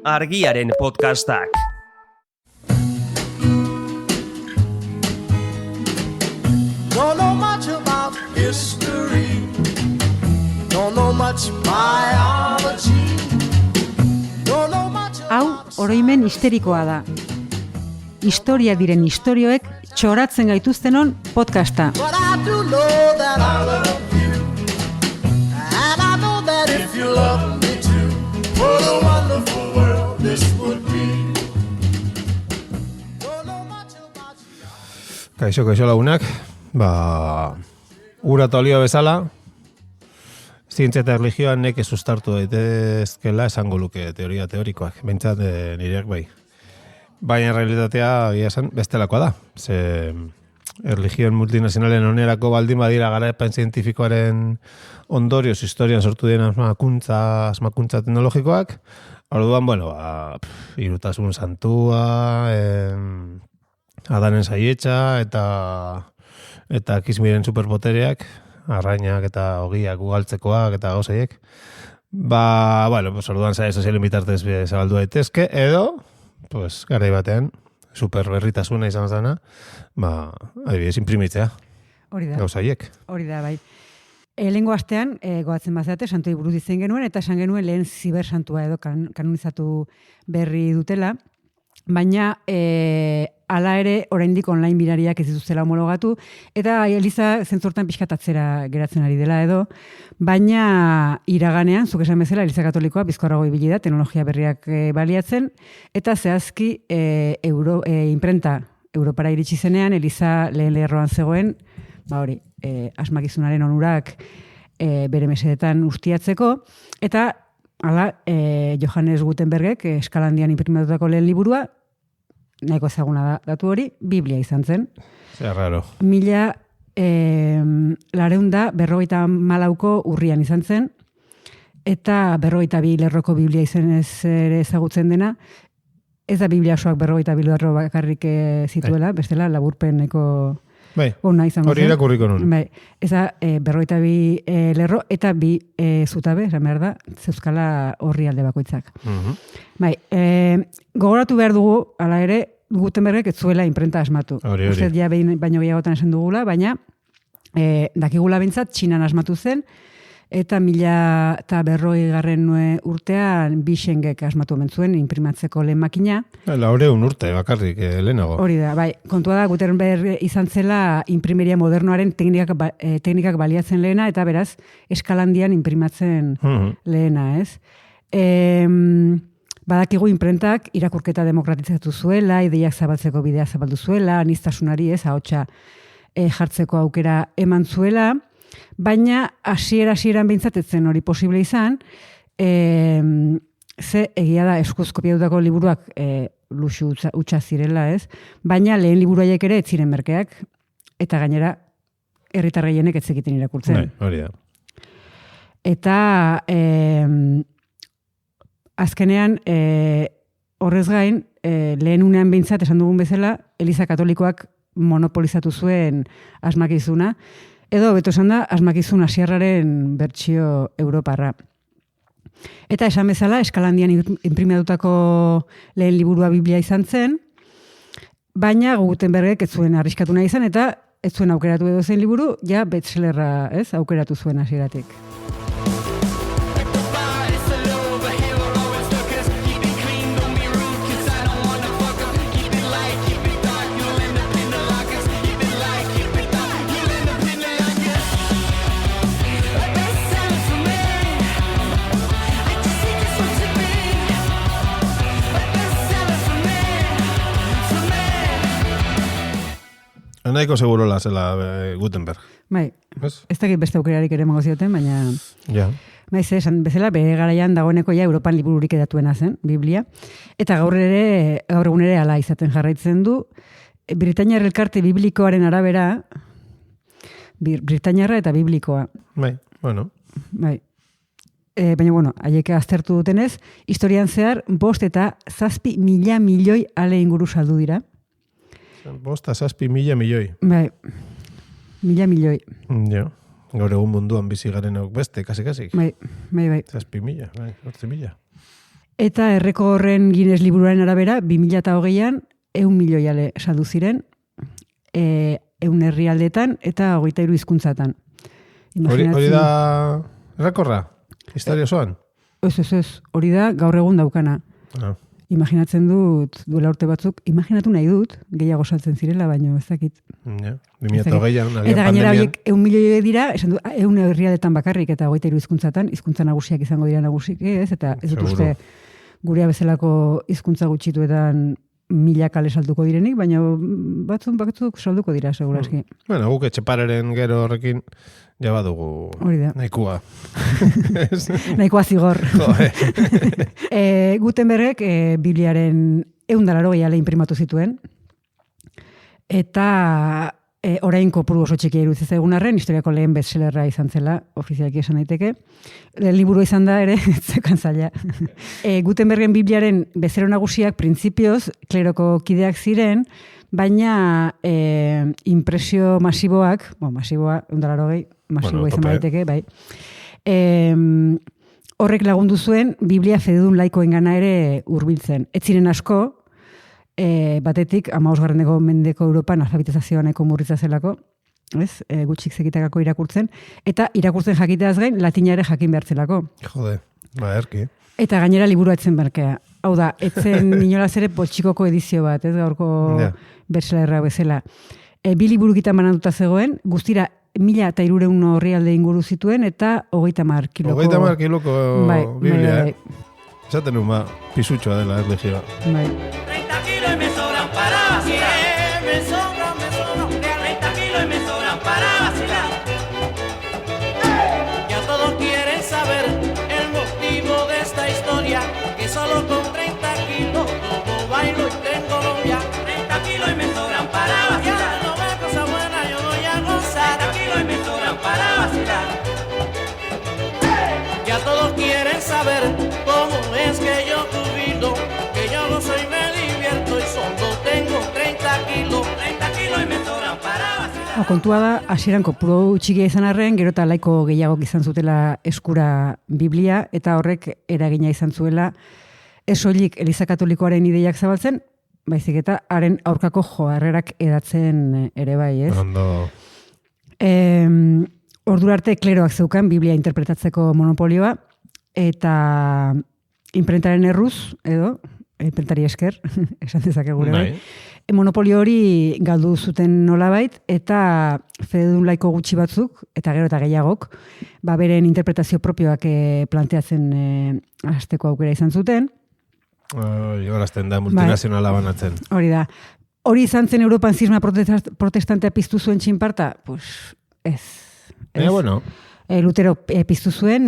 Argiaren podcastak. Don't know much about history. Don't know much biology. Don't know much Hau, oroimen histerikoa da. Historia diren istorioek txoratzen gaituztenon podcasta. But I do know that I love you. And I know that if you love me too, what a wonderful world this would be. Don't know much about you. Kaixo lagunak, ura eta olio bezala, zientzia eta erlijioan neke sustartu daitezkela esango luke teorikoak, behintzat nireak bai. Baina realitatea egia esan bestelakoa da. Ze erlijioen multinazionalen onerako baldin badira garapen zientifikoaren ondorioz historian sortu den asmakuntza teknologikoak, orduan, irutasun santua, Adanen saietxa eta kismiren superpotereak, arrainak eta ogiak ugaltzekoak eta gauzaiek. Orduan sare sozialen bitartez zabaldu daitezke, edo, garai batean, superberritasuna izan zana, adibidez, imprimitzea. Hori da. Gauzaiek. Hori da, bai. Lehengo astean, goatzen bazate, santuei buruz ditzen genuen, eta esan genuen lehen zibersantua edo kanonizatu berri dutela, baina hala ere oraindik online birariak ez dituztela homologatu, eta Eliza zentzortan pixkatatzera geratzen ari dela edo, baina iraganean, zuk esan bezala, Eliza Katolikoa bizkorrago ibili da, teknologia berriak baliatzen, eta zehazki imprenta Europara iritsi zenean, Eliza lehen lerroan zegoen, asmakizunaren onurak bere mesedetan ustiatzeko, eta hala, Johannes Gutenbergek eskalandian imprimatutako lehen liburua, nahiko ezaguna da datu hori, Biblia izan zen. Zer raro. 1954 urrian izan zen, eta 52 lerroko Biblia izenez ere ezagutzen dena, ez da Biblia osoak 52 lerro bakarrik zituela, bestela laburpen nahiko ona izango zen. Hori irakurriko nun. Ez da 52 lerro eta 2 zutabe, esan behar da, zeuzkala horri alde bakoitzak. Gogoratu behar dugu, hala ere, Gutenbergek ez zuela imprenta asmatu. Hori. Uste ja baino gehiagotan esan dugula, baina dakigula bintzat, Txinan asmatu zen, eta 1940 urtean Bishengek asmatu mentzuen imprimatzeko lehen makina. 400 urte bakarrik lehenago. Hori da, kontua da Gutenberg izan zela imprimeria modernoaren teknikak baliatzen lehena, eta beraz, eskalandian imprimatzen lehena, ez? Badakigu imprentak irakurketa demokratizatu zuela, ideiak zabaltzeko bidea zabaldu zuela, aniztasunari ahotsa jartzeko aukera eman zuela, baina hasieran behintzat ez zen hori posible izan, ze egia da eskuz kopiatutako liburuak luxu hutsa zirela, ez? Baina lehen liburuaiek ere ez ziren merkeak, eta gainera herritar gehienek ez zekiten irakurtzen. Hori da. Eta azkenean, horrez gain, lehen unean behintzat, esan dugun bezala, Eliza Katolikoak monopolizatu zuen asmakizuna, edo beto esan da, asmakizun asierraren bertsio europarra. Eta esan bezala, eskalandian imprimatutako lehen liburua Biblia izan zen, baina Gutenbergek ez zuen arriskatu nahi izan, eta ez zuen aukeratu edo zen liburu, ja bestsellerra aukeratu zuen hasieratik. Nahiko segurola zela Gutenberg. Ez dakit beste aukerarik ere emango zioten, baina... Ja. Esan bezala, bere garaian dagoeneko Europan libururik edatuena zen, Biblia. Eta gaur egun ere ala izaten jarraitzen du. Britainiar elkarte biblikoaren arabera, Britainiarra eta biblikoa. Bueno. Baina, haiek aztertu dutenez, historian zehar, 5 eta 7 mila milioi ale inguru saldu dira. 5 eta 7 mila milioi. Mila milioi. Ja. Gaur egun munduan bizi garen beste, kasi. Bai. 7 mila, 8 mila. Eta errekordren Guinness liburuaren arabera, 2020an 100 milioi ale saldu ziren, 100 herrialdetan eta 23 hizkuntzatan. Hori da errekorra? Historia osoan? Ez, hori da gaur egun daukana. Imaginatzen dut, duela urte batzuk, imaginatu nahi dut, gehiago saltzen zirela, baino ez dakit. Ja, 2020an, eta gainera horiek 100 milioi dira, esan du, 100 herrialdetan bakarrik eta 23 hizkuntzatan, hizkuntza nagusiak izango dira nagusik, ez? Eta ez dut uste gurea bezalako hizkuntza gutxituetan milaka ale salduko direnik, baina batzuk salduko dira, seguraski. Bueno, guk etxepareren gero horrekin ja badugu nahikoa. Nahikoa zigor. Gutenbergek Bibliaren 180 ale inprimatu zituen, eta orain kopuru oso txikia iruditzen zaigun arren, historiako lehen bestsellerra izan zela, ofizialki esan daiteke. Lehen liburu izan da ere, zekan zaila. Gutenbergen Bibliaren bezero nagusiak printzipioz kleroko kideak ziren, baina impresio masiboak, masiboa, 180, masiboa izan daiteke, bai. Horrek lagundu zuen Biblia fededun laikoengana ere hurbiltzen. Ez ziren asko, batetik, 15. mendeko Europan alfabetizazioa nahiko murritza zelako, ez? Gutxik zekitakako irakurtzen, eta irakurtzen jakiteaz gain, latina ere jakin behartzelako. Jode, erki. Eta gainera liburua etzen berkea. Hau da, etzen inolaz ere poltsikoko edizio bat, ez gaurko bestsellerra bezala. Bi liburukitan banatuta zegoen, guztira 1.300 orrialde inguru zituen, eta 30 kiloko... 30 kiloko Biblia, Esaten pisutxoa dela erlijioa. Bai. 30 kilos y me sobran para vacilar. Me sobran. 30 kilos y me sobran para vacilar. Ya todos quieren saber el motivo de esta historia, que solo con 30 kilos todo bailo y tengo novia. 30 kilos y me sobran para vacilar. Ya no ve cosa buena, yo voy a gozar. 30 kilos y me sobran para vacilar. Ya todos quieren saber cómo es que yo jubilo, que yo gozo y me divierto y solo tengo 30 kilos y me sobran para vacilar. Kontua da, hasieran kopuru txikia izan arren, gero eta laiko gehiagok izan zutela eskura Biblia, eta horrek eragina izan zuela, ez soilik Eliza Katolikoaren ideiak zabaltzen, baizik eta haren aurkako joarrerak edatzen ere bai, ez? Ondo. Ordura arte kleroak zeukan Biblia interpretatzeko monopolioa, eta imprentaren erruz, edo, imprentari esker, esan dezake gure bai. Monopolio hori galdu zuten nolabait, eta fededun laiko gutxi batzuk, eta gero eta gehiagok, beren interpretazio propioak planteatzen hasteko aukera izan zuten. Horazten da, multinazionala banatzen. Hori da. Hori izan zen Europan zisma protestantea piztu zuen txinparta? Pues ez. Bueno. Lutero piztu zuen,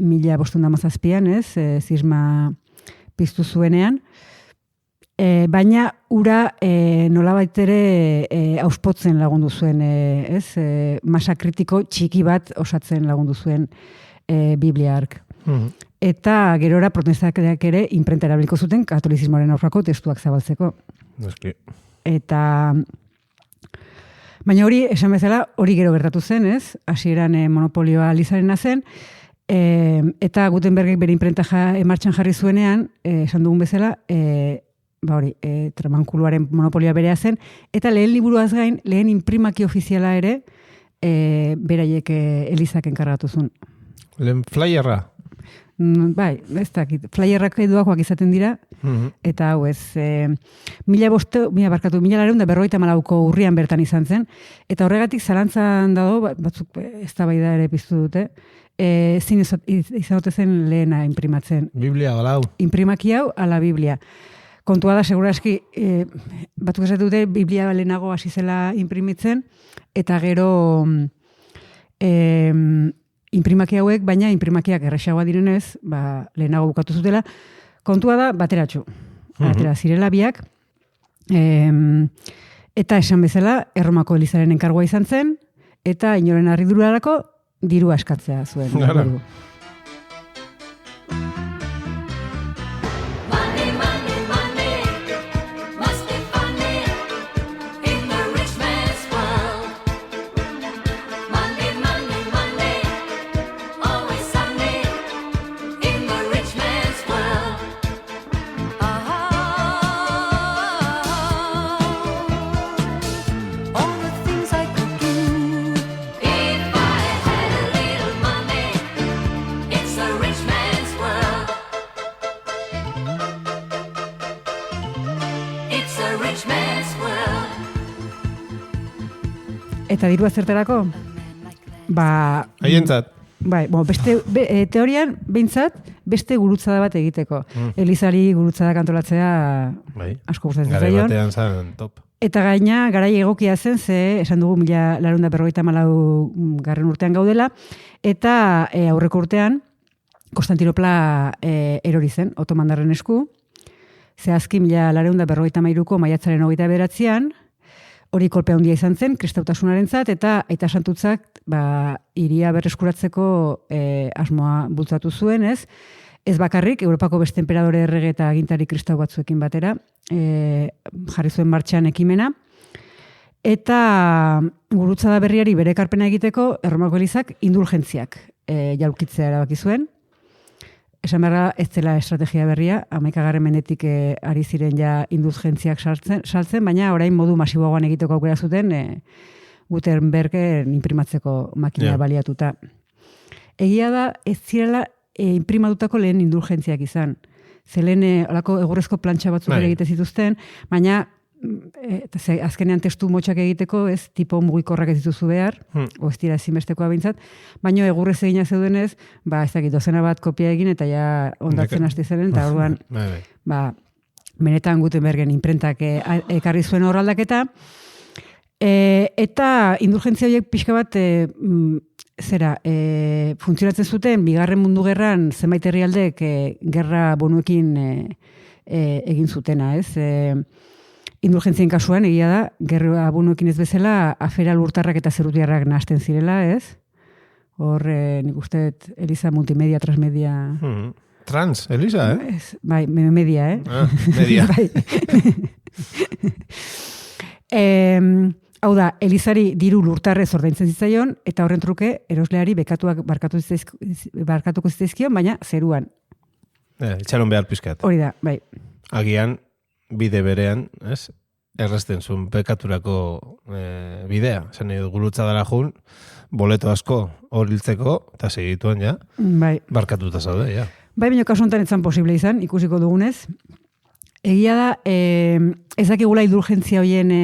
1517an, ez, zisma piztu zuenean. Baina ura nolabait ere auspotzen lagundu zuen, ez, masa kritiko txiki bat osatzen lagundu zuen Biblia hark. Eta gerora protestanteak ere imprenta erabiliko zuten katolizismoaren aurkako testuak zabaltzeko. Eta baina hori, esan bezala, hori gero gertatu zen, ez? Hasieran monopolioa Elizarena zen, eta Gutenbergek bere imprenta martxan jarri zuenean, esan dugun bezala, tramankuluaren monopolioa berea zen, eta lehen liburuaz gain, lehen imprimaki ofiziala ere, beraiek Elizak enkargatu zuen. Lehen flyerra? Bai, ez dakit, flyerrak eduakoak izaten dira, eta hau ez, 1954ko urrian bertan izan zen, eta horregatik zalantzan dago, batzuk eztabaida ere piztu dute, zin izan dute zen lehena imprimatzen. Biblia, ala hau. Imprimaki hau, ala Biblia. Kontua da, seguraski, batzuk esatu dute, Biblia lehenago hasi zela imprimitzen, eta gero imprimaki hauek, baina imprimakiak erresagoa direnez, lehenago bukatu zutela, kontua da bateratxo. Batera zirela biak, eta esan bezala, Erromako Elizaren enkargoa izan zen, eta inoren harridurarako dirua eskatzea zuen. Eta dirua zertarako? Haientzat. Bai, teorian, behintzat, beste gurutzada bat egiteko. Elizari gurutzada kantolatzea asko gustatzen Gare zaion. batean zan top. Eta gaina, garai egokia zen, ze esan dugu 1954 urtean gaudela, eta aurreko urtean, Konstantinopla erori zen, otomandarren esku, zehazki 1953ko maiatzaren 29an, hori kolpe handia izan zen, kristautasunarentzat, eta santutzak hiria berreskuratzeko asmoa bultzatu zuen, ez? Ez bakarrik, Europako beste enperadore errege eta agintari kristau batzuekin batera, jarri zuen martxan ekimena, eta gurutzada berriari bere ekarpena egiteko, Erromako Elizak indulgentziak jaulkitzea erabaki zuen. Esan beharra ez dela estrategia berria, 11. mendetik ari ziren ja indulgentziak saltzen, baina orain modu masiboagoan egiteko aukera zuten Gutenbergen imprimatzeko makina baliatuta. Egia da, ez zirela imprimatutako lehen indulgentziak izan. Zelen olako egurrezko plantxa batzuk ere egite zituzten, baina azkenean testu motxak egiteko, ez tipo mugikorrak ez dituzu behar, o ez dira ezinbestekoa behintzat, baina egurrez egina zeudenez, ez dakit, dozena bat kopia egin, eta ja ondatzen hasti zeren, eta orduan, benetan Gutenbergen imprentak ekarri zuen horraldaketa, eta indulgentzia horiek pixka bat, funtzionatzen zuten, Bigarren Mundu Gerran zenbait herrialdek gerra bonuekin egin zutena, ez? Indulgentzien kasuan, egia da, gerra bonuekin ez bezala, afera lurtarrak eta zerutiarrak nahasten zirela, ez? Hor, nik uste, Eliza multimedia, transmedia... Trans, Eliza, Bai, media, media. Hau da, Elizari diru lurtarrez ordaintzen zitzaion, eta horren truke, erosleari barkatuko zitzaizkion, baina zeruan. Itxaron behar pizkat. Hori da, bai. Agian, bide berean, ez? Erresten zuen pekaturako bidea. Zen edo gurutza dara jun, boleto asko hor hiltzeko, eta segituan ja, barkatuta zaude, ja. Bai, baina kasu honetan etzan posible izan, ikusiko dugunez. Egia da, ez dakigula indulgentzia hoien,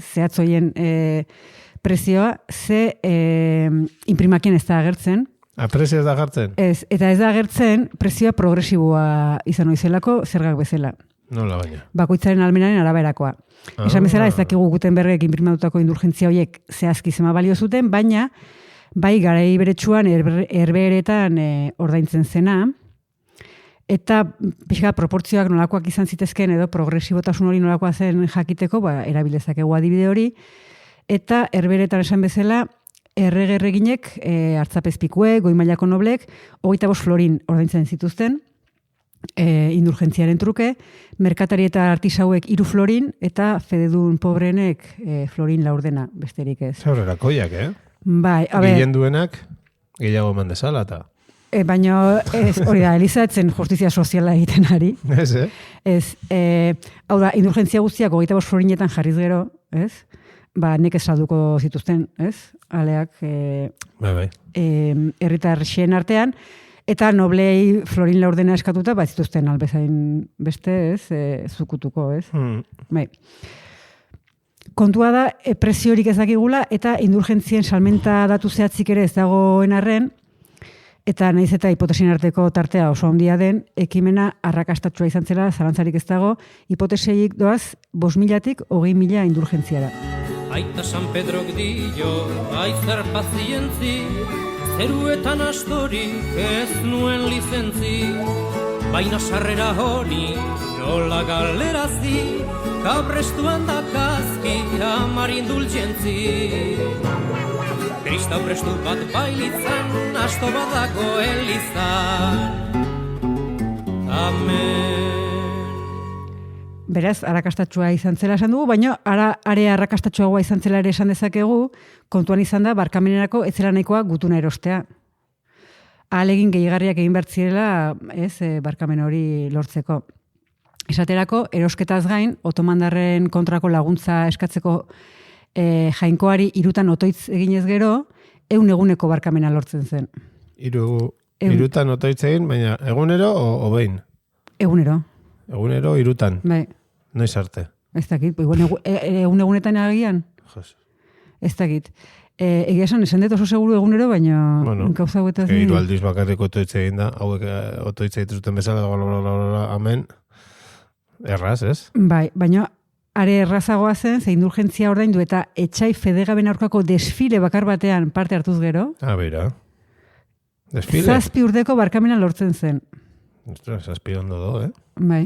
zehatz hoien prezioa, ze imprimakien ez da agertzen. Prezioa ez da agertzen? Ez, eta ez da agertzen prezioa progresiboa izan oizelako, zergak bezala. Nola baina? Bakoitzaren almenaren araberakoa. Esan bezala, ez dakigu Gutenbergek inprimatutako indulgentzia horiek zehazki zema balio zuten, baina bai garai beretsuan herbeeretan ordaintzen zena, eta pixka proportzioak nolakoak izan zitezken edo progresibotasun hori nolakoa zen jakiteko, erabilezakegu adibide hori, eta herbeeretan esan bezala, erreginek, hartzapezpikuek, goi mailako noblek, 25 florin ordaintzen zituzten, indulgentziaren truke, merkatari eta artisauek 3 florin, eta fededun pobrenek florin laurdena, besterik ez. Zaurrerakoiak, Bai, Gehien duenak, gehiago eman dezala, eta... Baina, hori da, Elizatzen justizia soziala egiten ari. Ez, hau da, indulgentzia guztiak 25 florinetan jarriz gero, ez? Nekez salduko zituzten, ez? Aleak, herritar xeen artean, eta noblei florin laurdena eskatuta, zituzten albezain beste, ez? Zukutuko, ez? Bai. Kontua da, preziorik ez dakigula, eta indulgentzien salmenta datu zehatzik ere ez dagoen arren, eta nahiz eta hipotesien arteko tartea oso handia den, ekimena arrakastatua izan zela, zalantzarik ez dago, hipotesiaik doaz 5.000-tik 20.000 indulgentziara. Aita San Pedrok dio, aizer pazientzi, zeruetan astorik ez nuen lizentzi, baina sarrera honi nola galerazi, kabrestuan dakazki amar indulgentzi. Kristau prestu bat bailitzan, asto badako elizan. Amen. Beraz, arrakastatsua izan zela esan dugu, baina are arrakastatsuagoa izan zela ere esan dezakegu, kontuan izan da, barkamenerako ez zela nahikoa gutuna erostea. Ahalegin gehigarriak egin bertzirela, barkamen hori lortzeko. Esaterako, erosketaz gain, otomandarren kontrako laguntza eskatzeko jainkoari 3 otoitz eginez gero, 100 eguneko barkamena lortzen zen. 3 otoitz egin, baina egunero o behin? Egunero. Egunero 3. Bai. Noiz arte? Ez dakit, 100 egunetan agian. Ez dakit. Egia esan dut oso seguru egunero, baina gauza guetaz... Hiru aldiz bakarrik otoitze egin da, hauek otoitze dituzuten bezala, amen, erraz, ez? Bai, baina are errazagoa zen, ze indulgentzia ordaindu eta etxai fedegaben aurkako desfile bakar batean parte hartuz gero. Bera. Desfile? 7 urteko barkamena lortzen zen. Ostras, 7 ondo do, Bai.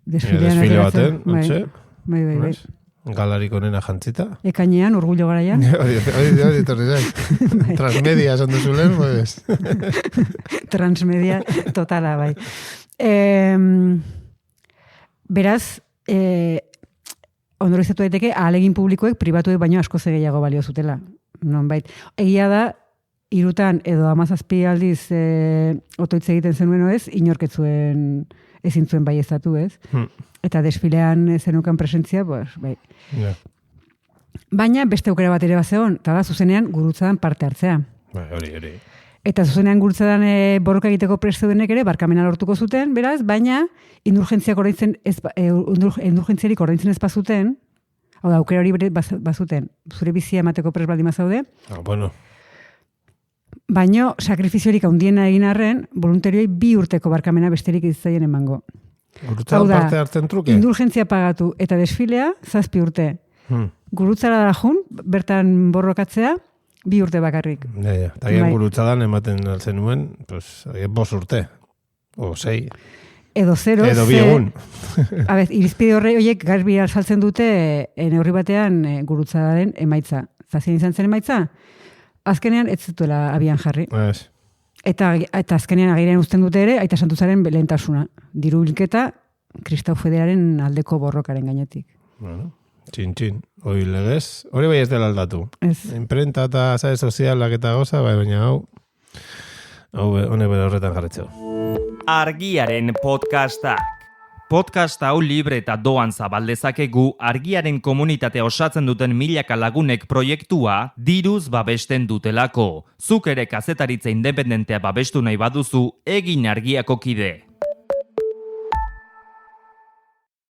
Desfile baten, ontxe? Bai. Galarik onena jantzita. Ekainean, orgullo garaian. Hori, torri zai. Transmedia esan duzulen, pues. Transmedia totala, bai. Beraz, ondorizatu daiteke, ahalegin publikoek pribatuek baino asko gehiago balio zutela. Nonbait. Egia da, 3 edo 17 aldiz otoitze egiten zenuen ez, inorketzuen ezin zuen baieztatu, ez? Eta desfilean zenukan presentzia, pues, bai. Yeah. Baina beste aukera bat ere bazegon, eta da zuzenean gurutzadan parte hartzea. Bai, hori. Eta zuzenean gurutzadan borroka egiteko prest zeudenek ere barkamena lortuko zuten, beraz, baina indulgentziarik ordaintzen ez bazuten, hau da, aukera hori bazuten, zure bizia emateko prest baldin bazaude. Bueno. Baina sakrifiziorik handiena egin arren, voluntarioi 2 urteko barkamena besterik izaien emango. Gurutzadan parte hartzen truke? Indulgentzia pagatu eta desfilea 7 urte. Gurutzara da jun, bertan borrokatzea, 2 urte bakarrik. Eta gian gurutzadan ematen altzen nuen, pues, 5 urte. O 6. Edo 0. Edo 2 egun. Irizpide horiek garbi azaltzen dute neurri batean gurutzadaren emaitza. Zazien izan zen emaitza? Azkenean ez zutuela abian jarri. Eta azkenean agirean uzten dute ere, Aita Santuzaren lehentasuna. Diru bilketa, Kristau Federaren aldeko borrokaren gainetik. Bueno, txin. Hori legez, hori bai ez dela aldatu. Ez. Imprenta eta sare sozialak eta goza, baina hau honek bere horretan jarretzeo. Argiaren podcastak. Podcast hau libre eta doan zabaldezakegu Argiaren komunitatea osatzen duten milaka lagunek proiektua diruz babesten dutelako. Zuk ere kazetaritza independentea babestu nahi baduzu, egin Argiako kide.